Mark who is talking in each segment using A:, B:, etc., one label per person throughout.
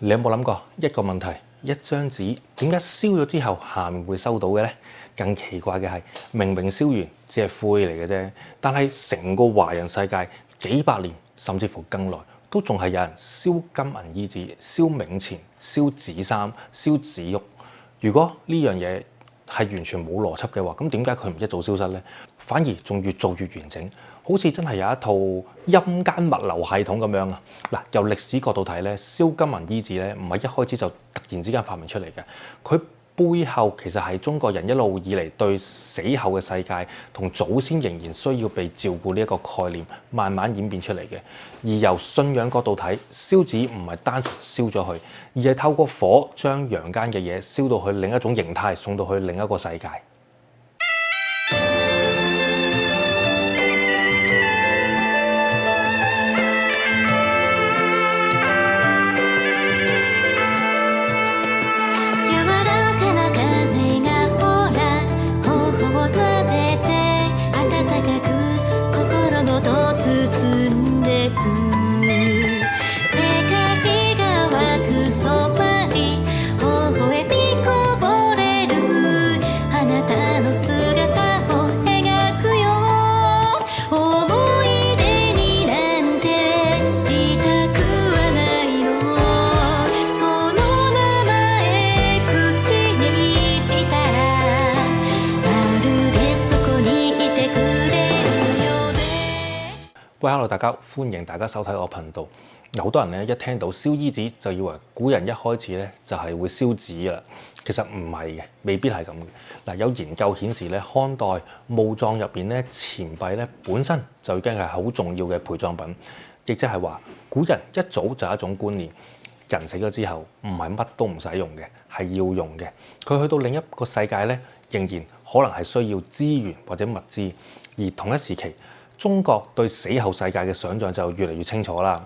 A: 你有冇諗過一個問題？一張紙點解燒咗之後下面會收到嘅呢？更奇怪嘅係，明明燒完只係灰嚟嘅啫，但係成個華人世界幾百年甚至乎更耐，都仲係有人燒金銀衣紙、燒冥錢、燒紙衫、燒紙屋。如果呢樣嘢係完全冇邏輯嘅話，咁點解佢唔一早消失呢？反而仲越做越完整，好似真係有一套陰間物流系統咁樣啊！嗱，由歷史角度睇咧，燒金銀衣紙咧唔係一開始就突然之間發明出嚟嘅，佢背後其實係中國人一路以嚟對死後嘅世界同祖先仍然需要被照顧呢一個概念慢慢演變出嚟嘅。而由信仰角度睇，燒紙唔係單純燒咗佢，而係透過火將陽間嘅嘢燒到去另一種形態，送到去另一個世界。喂，hello，大家歡迎大家收睇我頻道。有好多人咧一聽到燒衣紙就以為古人一開始咧就係會燒紙啦，其實唔係嘅，未必係咁嘅。嗱，有研究顯示咧，漢代墓葬入邊咧錢幣咧本身就已經係好重要嘅陪葬品，亦即係話古人一早就有一種觀念，人死咗之後唔係乜都唔使用嘅，係要用嘅。佢去到另一個世界咧，仍然可能係需要資源或者物資，而同一時期，中國對死後世界嘅想像就越嚟越清楚啦。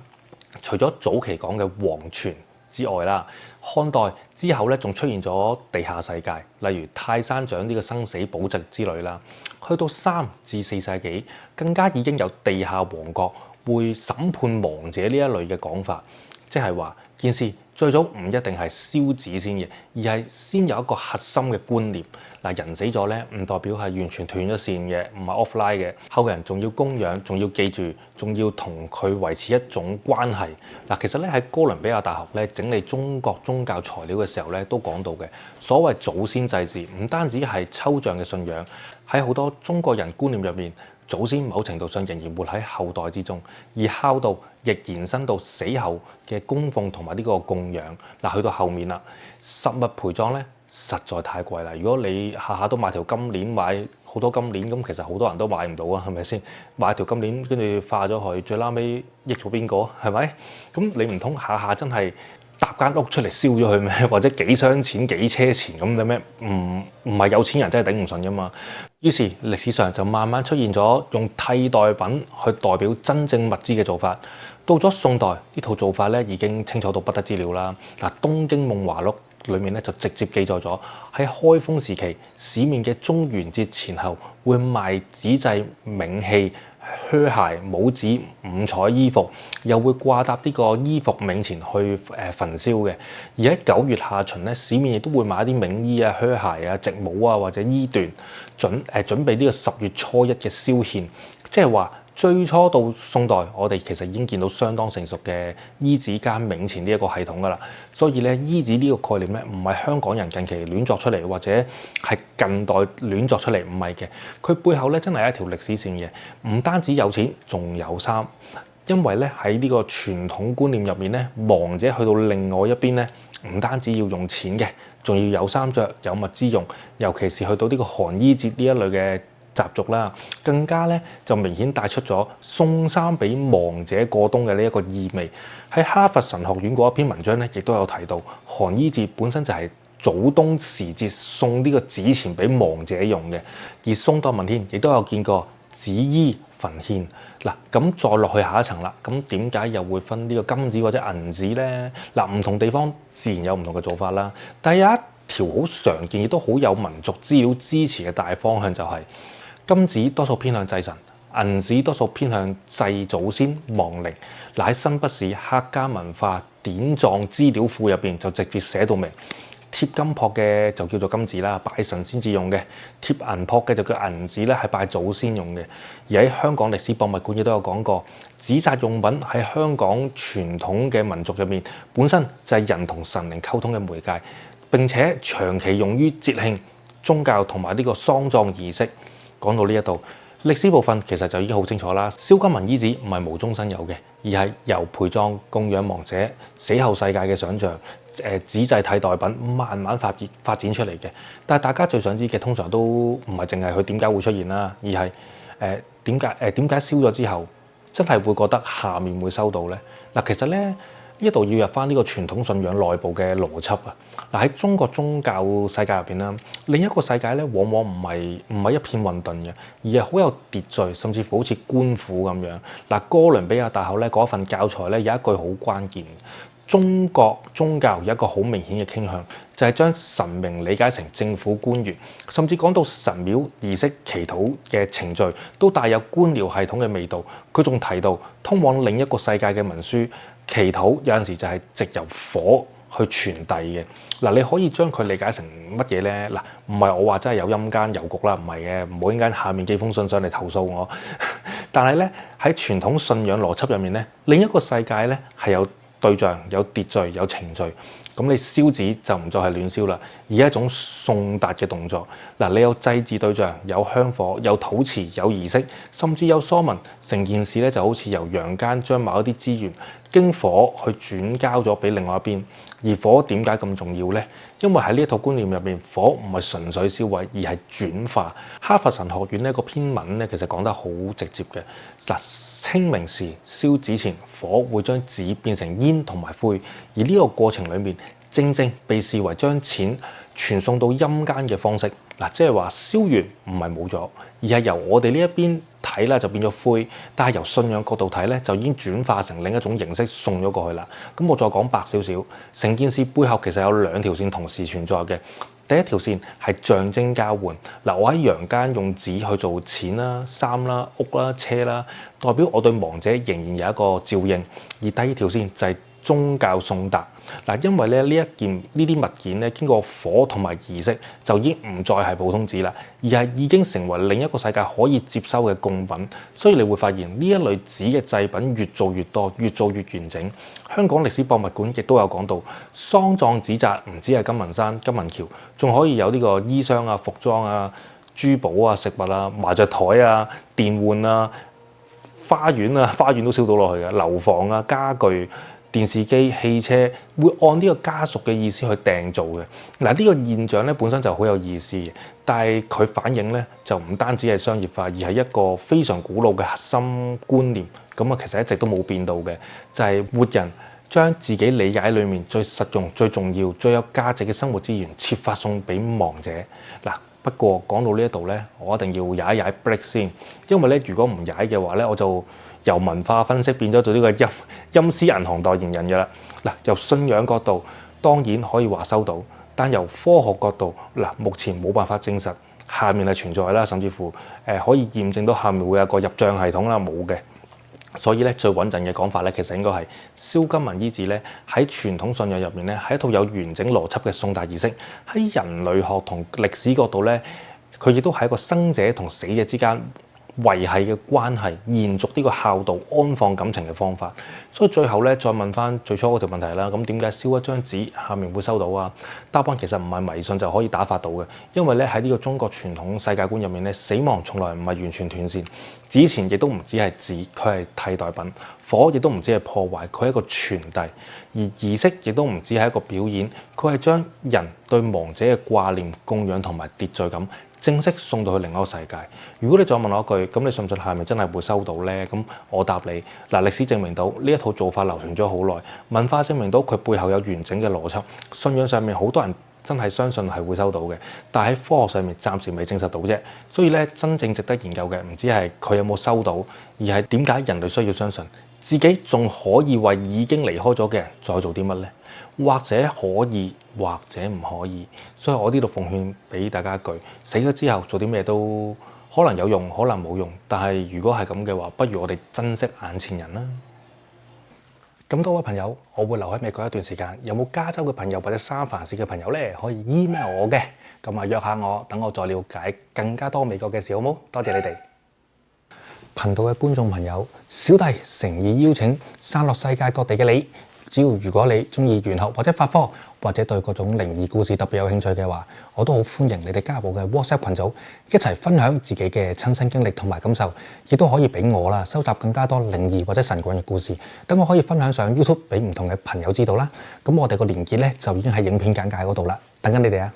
A: 除咗早期講嘅黃泉之外啦，漢代之後咧仲出現咗地下世界，例如泰山長呢個生死簿籍之類啦。去到3至4世紀，更加已經有地下王國會審判亡者呢一類嘅講法，即係話件事最早唔一定係燒紙先嘅，而係先有一個核心嘅觀念。嗱，人死咗咧，唔代表係完全斷咗線嘅，唔係 offline 嘅。後人仲要供養，仲要記住，仲要同佢維持一種關係。嗱，其實咧喺哥倫比亞大學咧整理中國宗教材料嘅時候咧，都講到嘅所謂祖先祭祀，唔單止係抽象嘅信仰，喺好多中國人觀念入面，祖先某程度上仍然活喺後代之中，而孝道亦延伸到死後嘅供奉同埋呢個供養。嗱，去到後面啦，實物陪葬咧實在太貴啦！如果你下下都買條金鏈，買好多金鏈，咁其實好多人都買唔到啊，係咪先？買條金鏈跟住化咗佢，最撈尾益咗邊個？係咪？咁你唔通下下真係搭間屋出嚟燒咗佢咩？或者幾箱錢、幾車錢咁嘅咩？唔係有錢人真係頂唔順噶嘛。於是歷史上就慢慢出現咗用替代品去代表真正物資嘅做法。到咗宋代，呢套做法咧已經清楚到不得之了啦。嗱，《東京夢華錄》裏面咧就直接記載咗喺開封時期，市面嘅中元節前後會賣紙製冥器、靴鞋、帽子、五彩衣服，又會掛搭呢個衣服冥錢去焚燒嘅。而喺9月下旬咧，市面亦都會買啲冥衣啊、靴鞋啊、直帽啊或者衣緞，準備呢個10月初1嘅燒獻，即係話。最初到宋代，我哋其實已經見到相當成熟嘅衣紙加冥錢呢一個系統㗎啦。所以咧，衣紙呢個概念咧，唔係香港人近期亂作出嚟，或者係近代亂作出嚟，唔係嘅。佢背後咧真係一條歷史線嘅，唔單止有錢，仲有衫。因為咧喺呢個傳統觀念入面咧，亡者去到另外一邊咧，唔單止要用錢嘅，仲要有衫着、有物資用，尤其是去到呢個寒衣節呢一類嘅習俗啦，更加咧就明顯帶出咗送衫俾亡者過冬嘅呢一個意味。喺哈佛神學院嗰一篇文章咧，亦都有提到寒衣節本身就係早冬時節送呢個紙錢俾亡者用嘅。而宋代文獻亦都有見過紙衣焚獻。嗱，咁再落去下一層啦，咁點解又會分呢個金紙或者銀紙咧？嗱，唔同地方自然有唔同嘅做法啦。但係有一條好常見亦都好有民族資料支持嘅大方向就係、金紙多數偏向祭神，銀紙多數偏向祭祖先亡靈。嗱，喺新北市客家文化典藏資料庫入邊就直接寫到明，貼金箔嘅就叫做金紙啦，拜神先至用嘅；貼銀箔嘅就叫銀紙咧，係拜祖先用嘅。而喺香港歷史博物館亦都有講過，紙紮用品喺香港傳統嘅民族入面，本身就係人同神靈溝通嘅媒介，並且長期用於節慶、宗教同埋呢個喪葬儀式。講到呢一度，歷史部分其實就已經好清楚啦。燒金銀衣紙唔係無中生有嘅，而係由陪葬供養亡者死後世界嘅想像，紙製替代品慢慢發展出嚟嘅。但係大家最想知嘅通常都唔係淨係佢點解會出現啦，而係點解燒咗之後真係會覺得下面會收到呢？嗱，其實咧，呢度要入翻呢個傳統信仰內部嘅邏輯啊！嗱，喺中國宗教世界入邊啦，另一個世界咧，往往唔係一片混沌嘅，而係好有秩序，甚至乎好似官府咁樣。嗱，哥倫比亞大學咧嗰份教材咧有一句好關鍵，中國宗教有一個好明顯嘅傾向，就係將神明理解成政府官員，甚至講到神廟儀式祈禱嘅程序都帶有官僚系統嘅味道。佢仲提到通往另一個世界嘅文書祈禱有陣時就係藉由火去傳遞嘅。嗱，你可以將佢理解成乜嘢咧？嗱，唔係我話真係有陰間有局啦，唔係嘅，唔好陣間下面寄封信上嚟投訴我。但係咧，喺傳統信仰邏輯入面咧，另一個世界咧係有對象、有秩序、有程序。咁你燒紙就唔再係亂燒啦，而係一種送達嘅動作。嗱，你有祭祀對象、有香火、有土祠、有儀式，甚至有疏文，成件事咧就好似由陽間將某一啲資源經火去轉交咗俾另外一邊。而火點解咁重要呢？因為喺呢一套觀念入面，火唔係純粹燒毀，而係轉化。哈佛神學院呢個篇文咧，其實講得好直接嘅。嗱，清明時燒紙錢，火會將紙變成煙同埋灰，而呢個過程裡面，正正被視為將錢傳送到陰間嘅方式。嗱，即係話燒完唔係冇咗，而係由我哋呢一邊睇啦就變咗灰，但係由信仰角度睇咧就已經轉化成另一種形式送咗過去啦。咁我再講白少少，成件事背後其實有兩條線同時存在嘅。第一條線係象徵交換。嗱，我喺陽間用紙去做錢啦、衫啦、屋啦、車啦，代表我對亡者仍然有一個照應。而第二條線就係宗教送達。嗱，因為咧呢啲物件咧經過火同埋儀式，就已經唔再係普通紙啦，而係已經成為另一個世界可以接收嘅供品。所以你會發現呢一類紙嘅製品越做越多，越做越完整。香港歷史博物館亦都有講到，喪葬紙紮唔止係金銀山、金銀橋，仲可以有呢個衣裳啊、服裝啊、珠寶啊、食物啊、麻雀台啊、電玩啊、花園都燒到落去嘅，樓房啊、家具、電視機、汽車會按呢個家屬嘅意思去訂造嘅。嗱，呢個現象咧本身就好有意思嘅，但係佢反映咧就唔單止係商業化，而係一個非常古老嘅核心觀念。咁啊，其實一直都冇變到嘅，就係活人將自己理解裡面最實用、最重要、最有價值嘅生活資源，設法送俾亡者。嗱，不過講到呢一度咧，我一定要踩一踩 break 先，因為咧如果唔踩嘅話咧，我就由文化分析變咗做呢個陰絲銀行代言人嘅啦。嗱，由信仰角度當然可以話收到，但由科學角度嗱，目前冇辦法證實下面係存在啦，甚至乎可以驗證到下面會有個入帳系統啦，冇嘅。所以咧最穩陣嘅講法咧，其實應該係燒金銀衣紙咧喺傳統信仰入面咧係一套有完整邏輯嘅送達儀式。喺人類學同歷史角度咧，佢亦都係一個生者同死者之間維繫嘅關係，延續呢個孝道、安放感情嘅方法。所以最後咧，再問翻最初嗰條問題啦。咁點解燒一張紙下面會收到啊？答案其實唔係迷信就可以打發到嘅，因為咧喺呢個中國傳統世界觀入面咧，死亡從來唔係完全斷線。紙錢亦都唔止係紙，佢係替代品；火亦都唔止係破壞，佢係一個傳遞。而儀式亦都唔止係一個表演，佢係將人對亡者嘅掛念、供養同埋秩序感正式送到去另一個世界。如果你再問我一句，咁你信唔信係咪真係會收到呢？咁我答你，嗱，歷史證明到呢一套做法流傳咗好耐，文化證明到佢背後有完整嘅邏輯，信仰上面好多人真係相信係會收到嘅，但係喺科學上面暫時未證實到啫。所以咧，真正值得研究嘅唔止係佢有冇收到，而係點解人類需要相信自己仲可以為已經離開咗嘅人再做啲乜呢？或者可以，或者唔可以。所以我呢度奉勸俾大家一句：死咗之後做啲咩都可能有用，可能冇用。但係如果係咁嘅話，不如我哋珍惜眼前人啦。咁多位朋友，我會留喺美國一段時間，有冇加州嘅朋友或者三藩市嘅朋友呢？可以 email 我嘅，咁啊約下我，等我再了解更加多美國嘅事，好冇？多謝你哋。頻道嘅觀眾朋友，小弟誠意邀請散落世界各地嘅你，只要如果你中意玄學或者法科，或者對各種靈異故事特別有興趣嘅話，我都好歡迎你哋加入我嘅 WhatsApp 群組，一齊分享自己嘅親身經歷同埋感受，亦都可以俾我啦收集更加多靈異或者神棍嘅故事，等我可以分享上 YouTube 俾唔同嘅朋友知道啦。咁我哋個連結咧就已經喺影片簡介嗰度啦，等緊你哋啊！